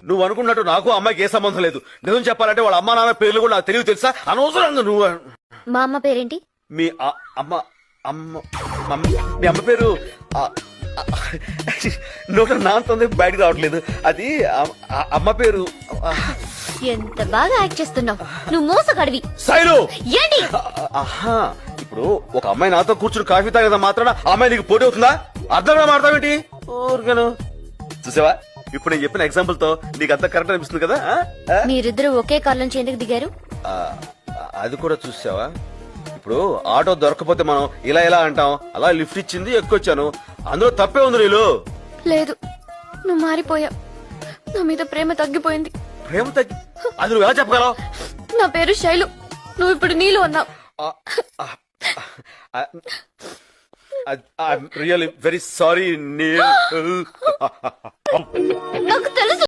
నువ్వు అనుకున్నట్టు నాకు అమ్మాయికి ఏ సంబంధం లేదు. నిజం చెప్పాలంటే వాళ్ళ అమ్మా నాన్న పేర్లు కూడా నాకు తెలియదు తెలుసా. అనవసరంగా నువ్వు మా అమ్మ పేరేంటి? మీ అమ్మ అమ్మ మీ అమ్మ పేరు నోట నాంతుంది బయటకు రావట్లేదు. అది అమ్మ పేరు. ఎంత బాగా యాక్ట్ చేస్తున్నావు నువ్వు, మోసగాడివి. శైలు ఏంటి? ఆహా, ఇప్పుడు ఒక అమ్మాయి నాతో కూర్చుని కాఫీ తాగేదా మాత్రాన ఆ అమ్మాయి నీకు పోటీ అవుతుందా? అర్థంగా మాడతావేంటి? ఊరికాను చూసావా, ఇప్పుడు నేను చెప్పిన ఎగ్జాంపుల్ తో నీకు అంత కరెక్ట్ అనిపిస్తుంది కదా. మీరిద్దరు ఒకే కార్ నుంచి ఎందుకు దిగారు? అది కూడా చూసావా, ఇప్పుడు ఆటో దొరకపోతే మనం ఇలా ఇలా అంటాం, అలా లిఫ్ట్ ఇచ్చింది ఎక్కువచ్చాను. అందులో తప్పే ఉంది. నీళ్ళు లేదు, నువ్వు మారిపోయావు. నా మీద ప్రేమ తగ్గిపోయింది. ప్రేమ తగ్గి అది నువ్వు ఎలా చెప్పగలవు? నా పేరు శైలు, నువ్వు ఇప్పుడు నీళ్ళు అన్నావు. ఐఎమ్ రియల్లీ వెరీ సారీ నీళ్ళు. నాకు తెలుసు.